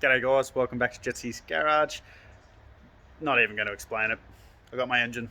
G'day guys, welcome back to Jetski's garage. Not even going to explain it. I got my engine.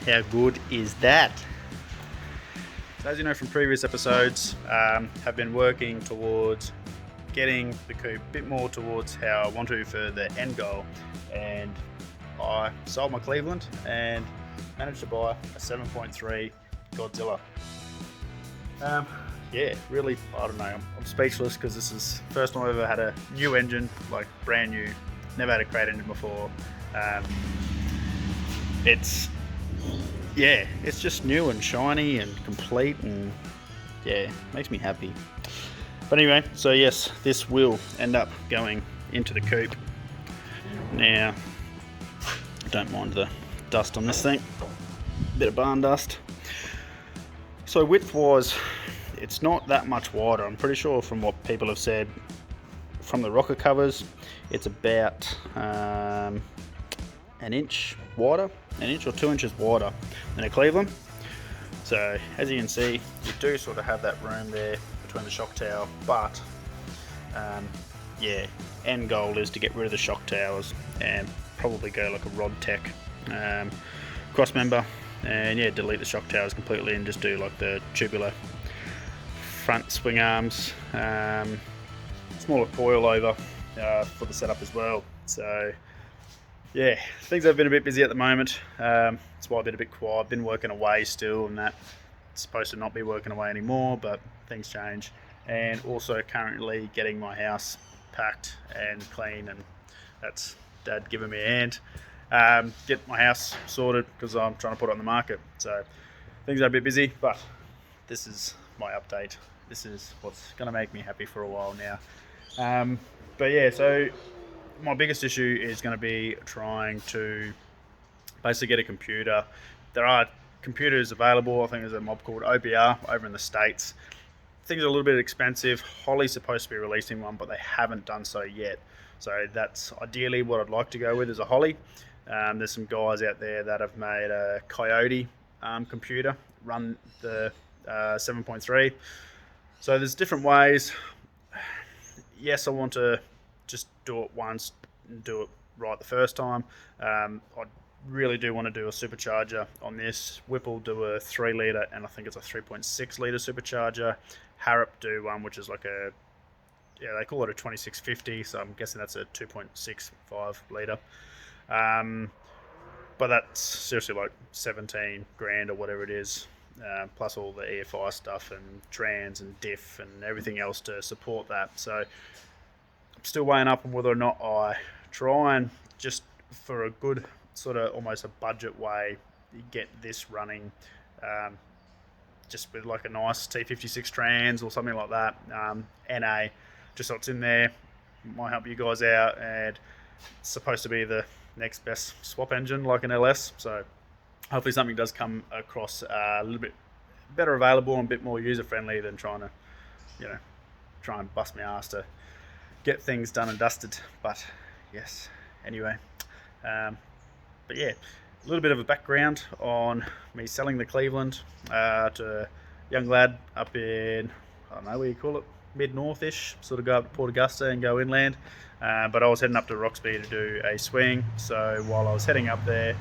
How good is that? So as you know from previous episodes, have been working towards getting the coupe a bit more towards how I want to for the end goal, and I sold my Cleveland and managed to buy a 7.3 Godzilla. Yeah, really, I don't know, I'm speechless because this is the first time I've ever had a new engine, like brand new, never had a crate engine before. It's just new and shiny and complete, and yeah, makes me happy. But anyway, so yes, this will end up going into the coupe. Now, don't mind the dust on this thing, bit of barn dust. So width-wise, it's not that much wider. I'm pretty sure from what people have said from the rocker covers, it's about an inch wider, an inch or 2 inches wider than a Cleveland. So as you can see, you do sort of have that room there between the shock tower, but end goal is to get rid of the shock towers and probably go like a Rod Tech cross member, and yeah, delete the shock towers completely and just do like the tubular front swing arms, smaller coilover for the setup as well. So yeah, things have been a bit busy at the moment. That's why I've been a bit quiet. I've been working away still, and that it's supposed to not be working away anymore, but things change. And also currently getting my house packed and clean, and that's Dad giving me a hand. Get my house sorted because I'm trying to put it on the market. So things are a bit busy, but this is my update. This is what's going to make me happy for a while now. But yeah, so my biggest issue is going to be trying to basically get a computer. There are computers available. I think there's a mob called OBR over in the States. Things are a little bit expensive. Holly's supposed to be releasing one, but they haven't done so yet. So that's ideally what I'd like to go with, is a Holly. There's some guys out there that have made a Coyote computer run the 7.3. So there's different ways. Yes, I want to just do it once and do it right the first time. I really do want to do a supercharger on this. Whipple do a 3 litre, and I think it's a 3.6 litre supercharger. Harrop do one which is like they call it a 2650, so I'm guessing that's a 2.65 litre. But that's seriously like 17 grand or whatever it is, plus all the EFI stuff and trans and diff and everything else to support that. So I'm still weighing up on whether or not I try and just for a good sort of almost a budget way get this running, just with like a nice T56 trans or something like that, NA, just so it's in there. Might help you guys out, and it's supposed to be the next best swap engine like an LS. So hopefully something does come across a little bit better available and a bit more user friendly than trying to, try and bust my ass to get things done and dusted. But yes, anyway, but yeah, a little bit of a background on me selling the Cleveland to a young lad up in, I don't know what you call it, mid-north-ish, sort of go up to Port Augusta and go inland. But I was heading up to Roxby to do a swing, so while I was heading up there,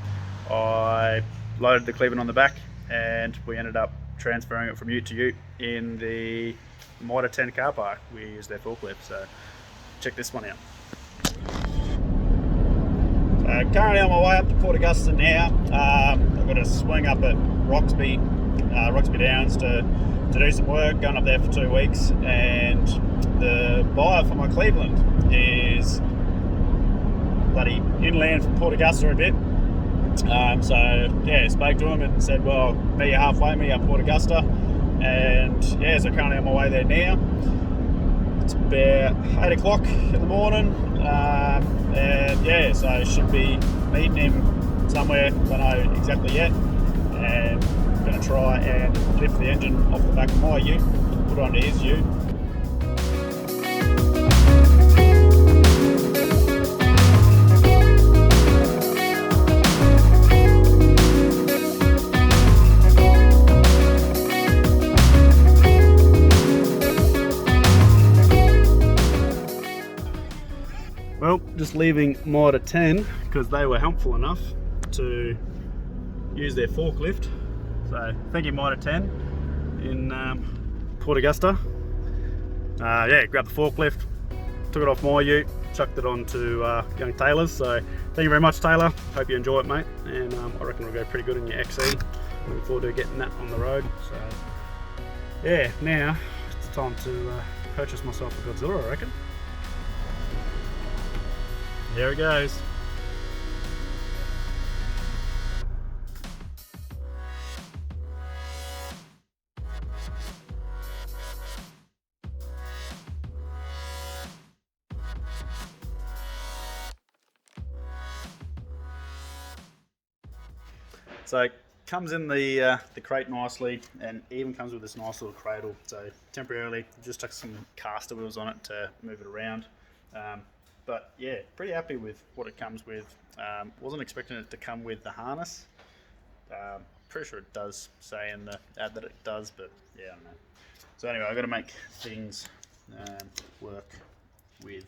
I loaded the Cleveland on the back, and we ended up transferring it from ute to ute in the Mitre 10 car park. We used their forklift, so check this one out. Currently on my way up to Port Augusta now. I've got a swing up at Roxby Downs to do some work, going up there for 2 weeks, and the buyer for my Cleveland is bloody inland from Port Augusta a bit. So yeah, spoke to him and said, well, meet you halfway, meet you up Port Augusta, and yeah, so currently on my way there now. It's about 8 o'clock in the morning, and yeah, so I should be meeting him somewhere, don't know exactly yet, and I'm going to try and lift the engine off the back of my ute, put it onto his ute. Well, just leaving Mitre 10 because they were helpful enough to use their forklift. So thank you, Mitre 10 in Port Augusta. Yeah, grabbed the forklift, took it off my ute, chucked it onto young Taylor's. So thank you very much, Taylor. Hope you enjoy it, mate. And I reckon it'll go pretty good in your XE. Looking forward to getting that on the road. So yeah, now it's time to purchase myself a Godzilla, I reckon. There it goes. So it comes in the crate nicely, and even comes with this nice little cradle. So temporarily just took some caster wheels on it to move it around. But yeah, pretty happy with what it comes with. Wasn't expecting it to come with the harness. Pretty sure it does say in the ad that it does, but yeah, I don't know. So anyway, I've got to make things work with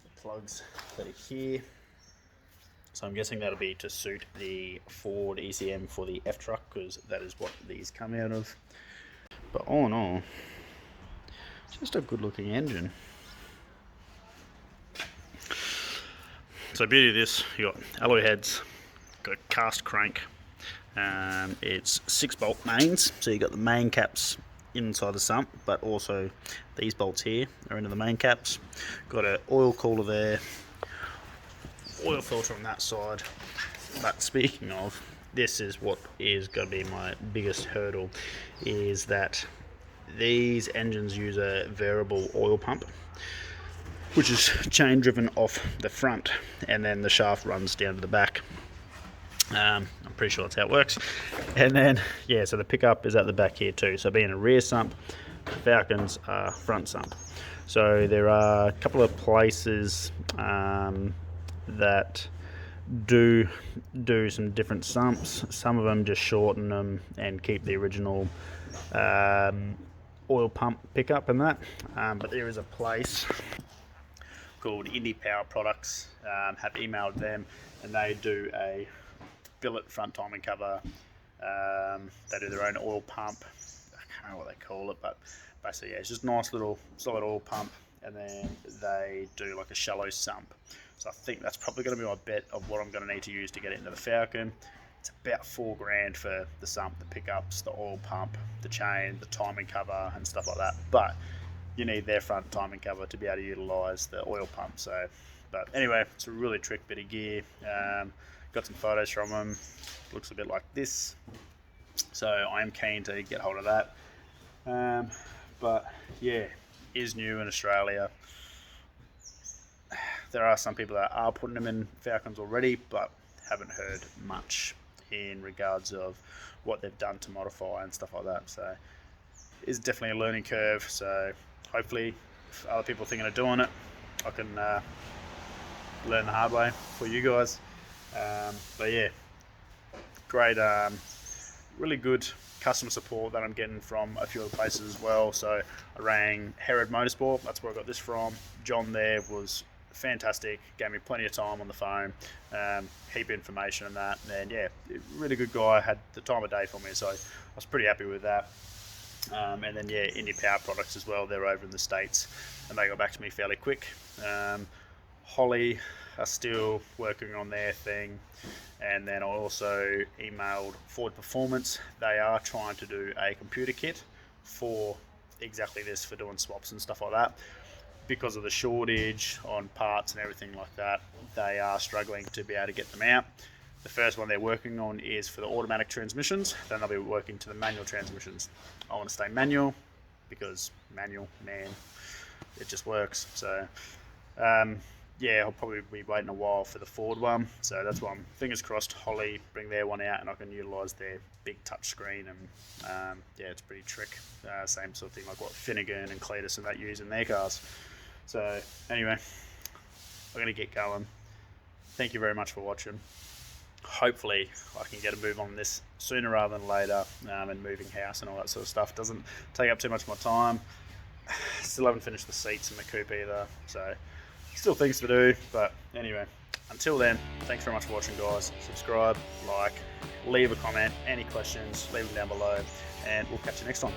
the plugs that are here. So I'm guessing that'll be to suit the Ford ECM for the F-Truck, because that is what these come out of. But all in all, just a good looking engine. So beauty of this, you got alloy heads, got a cast crank. It's 6-bolt mains, so you got the main caps inside the sump, but also these bolts here are into the main caps. Got an oil cooler there, oil filter on that side. But speaking of, this is what is going to be my biggest hurdle, is that these engines use a variable oil pump, which is chain driven off the front, and then the shaft runs down to the back. I'm pretty sure that's how it works. And then, yeah, so the pickup is at the back here too. So being a rear sump, Falcons are front sump. So there are a couple of places that do some different sumps. Some of them just shorten them and keep the original oil pump pickup and that. But there is a place called Indie Power Products. Have emailed them, and they do a billet front timing cover. They do their own oil pump. I can't remember what they call it, but basically, yeah, it's just a nice little solid oil pump, and then they do like a shallow sump. So I think that's probably going to be my bet of what I'm going to need to use to get it into the Falcon. It's about $4,000 for the sump, the pickups, the oil pump, the chain, the timing cover, and stuff like that. But you need their front timing cover to be able to utilise the oil pump. So, but anyway, it's a really trick bit of gear. Got some photos from them. Looks a bit like this. So I am keen to get hold of that. But yeah, is new in Australia. There are some people that are putting them in Falcons already, but haven't heard much in regards of what they've done to modify and stuff like that. So it's definitely a learning curve. So hopefully if other people thinking of doing it, I can learn the hard way for you guys. But yeah, great, really good customer support that I'm getting from a few other places as well. So I rang Herod Motorsport, that's where I got this from. John there was fantastic, gave me plenty of time on the phone, heap of information on that, and yeah, really good guy, had the time of day for me, so I was pretty happy with that. And then yeah, Indy Power Products as well, they're over in the States, and they got back to me fairly quick. Holly are still working on their thing, and then I also emailed Ford Performance. They are trying to do a computer kit for exactly this, for doing swaps and stuff like that. Because of the shortage on parts and everything like that, they are struggling to be able to get them out. The first one they're working on is for the automatic transmissions, then they'll be working to the manual transmissions. I want to stay manual because manual, man, it just works. So yeah, I'll probably be waiting a while for the Ford one, so that's why I'm fingers crossed Holly bring their one out and I can utilise their big touch screen, and yeah, it's pretty trick. Same sort of thing like what Finnegan and Cletus and that use in their cars. So anyway, I'm going to get going. Thank you very much for watching. Hopefully I can get a move on this sooner rather than later, and moving house and all that sort of stuff doesn't take up too much of my time. Still haven't finished the seats in the coupe either, so still things to do. But anyway, until then, thanks very much for watching, guys. Subscribe, like, leave a comment, any questions, leave them down below, and we'll catch you next time.